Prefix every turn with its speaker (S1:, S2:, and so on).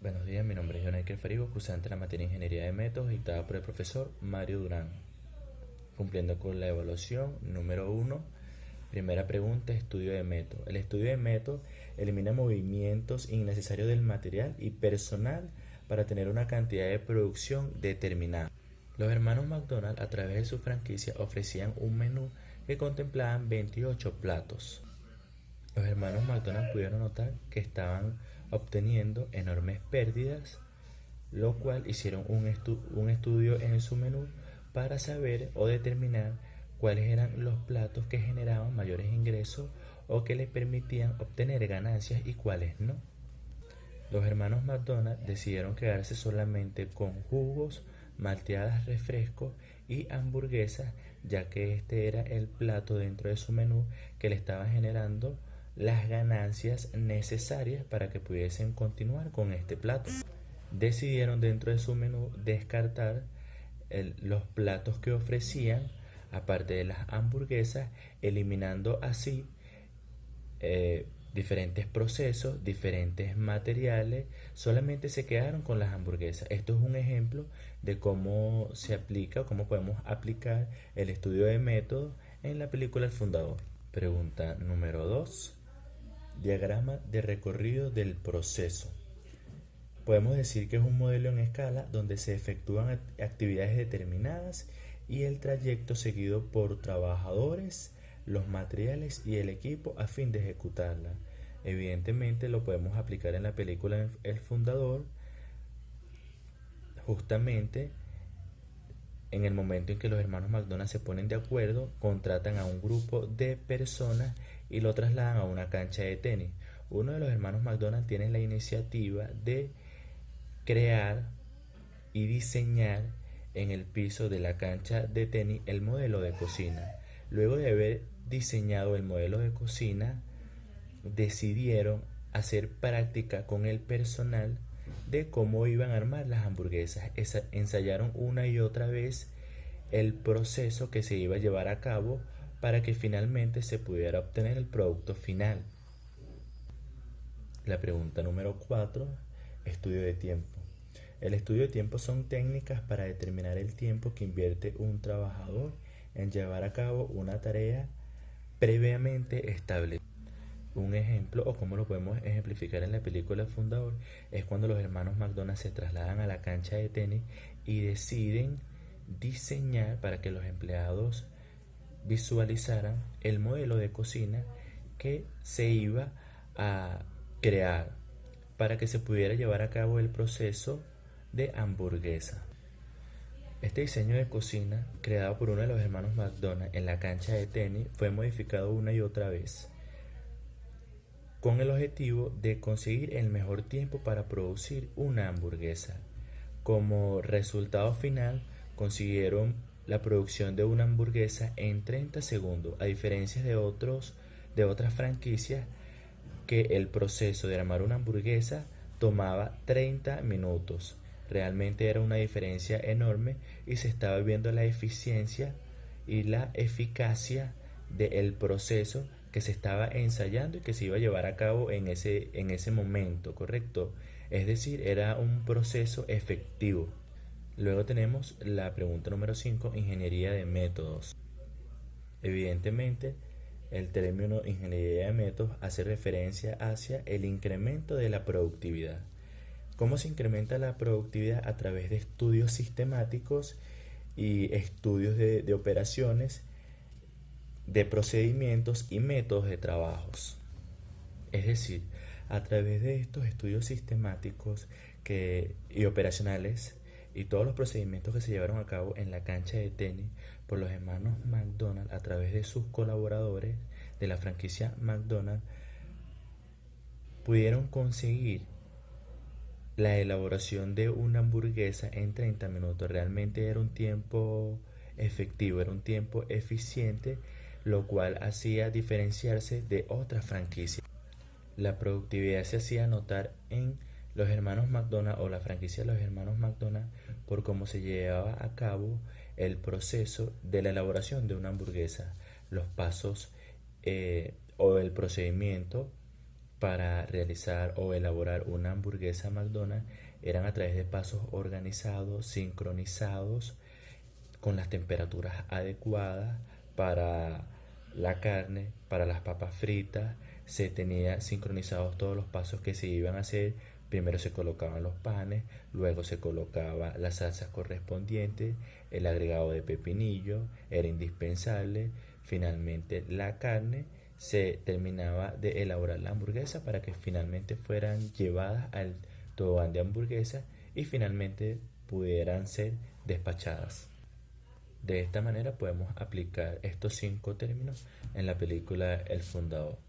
S1: Buenos días, mi nombre es Jonaiker Farigo, cursante de la materia de Ingeniería de Métodos dictada por el profesor Mario Durán. Cumpliendo con la evaluación número 1, primera pregunta, estudio de método. El estudio de método elimina movimientos innecesarios del material y personal para tener una cantidad de producción determinada. Los hermanos McDonald, a través de su franquicia, ofrecían un menú que contemplaban 28 platos. Los hermanos McDonald pudieron notar que estaban obteniendo enormes pérdidas, lo cual hicieron un estudio en su menú para saber o determinar cuáles eran los platos que generaban mayores ingresos o que les permitían obtener ganancias y cuáles no. Los hermanos McDonald decidieron quedarse solamente con jugos, malteadas, refrescos y hamburguesas, ya que este era el plato dentro de su menú que le estaba generando las ganancias necesarias para que pudiesen continuar con este plato. Decidieron dentro de su menú descartar los platos que ofrecían, aparte de las hamburguesas, eliminando así diferentes procesos, diferentes materiales, solamente se quedaron con las hamburguesas. Esto es un ejemplo de cómo se aplica o cómo podemos aplicar el estudio de método en la película El Fundador. Pregunta número 2. Diagrama de recorrido del proceso. Podemos decir que es un modelo en escala donde se efectúan actividades determinadas y el trayecto seguido por trabajadores, los materiales y el equipo a fin de ejecutarla. Evidentemente lo podemos aplicar en la película El Fundador, justamente en el momento en que los hermanos McDonald se ponen de acuerdo, contratan a un grupo de personas y lo trasladan a una cancha de tenis. Uno de los hermanos McDonald tiene la iniciativa de crear y diseñar en el piso de la cancha de tenis el modelo de cocina. Luego de haber diseñado el modelo de cocina, decidieron hacer práctica con el personal de cómo iban a armar las hamburguesas. Ensayaron una y otra vez el proceso que se iba a llevar a cabo para que finalmente se pudiera obtener el producto final. La pregunta número 4, estudio de tiempo. El estudio de tiempo son técnicas para determinar el tiempo que invierte un trabajador en llevar a cabo una tarea previamente establecida. Un ejemplo, o como lo podemos ejemplificar en la película El Fundador, es cuando los hermanos McDonald se trasladan a la cancha de tenis y deciden diseñar para que los empleados visualizaran el modelo de cocina que se iba a crear para que se pudiera llevar a cabo el proceso de hamburguesa. Este diseño de cocina, creado por uno de los hermanos McDonald en la cancha de tenis, fue modificado una y otra vez con el objetivo de conseguir el mejor tiempo para producir una hamburguesa. Como resultado final, consiguieron la producción de una hamburguesa en 30 segundos, a diferencia de otras franquicias que el proceso de armar una hamburguesa tomaba 30 minutos. Realmente era una diferencia enorme y se estaba viendo la eficiencia y la eficacia del proceso que se estaba ensayando y que se iba a llevar a cabo en ese momento, ¿correcto? Es decir, era un proceso efectivo. Luego tenemos la pregunta número 5, ingeniería de métodos. Evidentemente, el término ingeniería de métodos hace referencia hacia el incremento de la productividad. ¿Cómo se incrementa la productividad? A través de estudios sistemáticos y estudios de operaciones, de procedimientos y métodos de trabajos. Es decir, a través de estos estudios sistemáticos y operacionales y todos los procedimientos que se llevaron a cabo en la cancha de tenis por los hermanos McDonald a través de sus colaboradores de la franquicia McDonald's, pudieron conseguir la elaboración de una hamburguesa en 30 minutos. Realmente era un tiempo efectivo, era un tiempo eficiente, lo cual hacía diferenciarse de otras franquicias. La productividad se hacía notar en los hermanos McDonald o la franquicia de los hermanos McDonald por cómo se llevaba a cabo el proceso de la elaboración de una hamburguesa, los pasos o el procedimiento para realizar o elaborar una hamburguesa McDonald's eran a través de pasos organizados, sincronizados, con las temperaturas adecuadas para la carne, para las papas fritas. Se tenía sincronizados todos los pasos que se iban a hacer. Primero se colocaban los panes, luego se colocaba las salsas correspondientes, el agregado de pepinillo era indispensable. Finalmente la carne, se terminaba de elaborar la hamburguesa para que finalmente fueran llevadas al tobogán de hamburguesa y finalmente pudieran ser despachadas. De esta manera podemos aplicar estos 5 términos en la película El Fundador.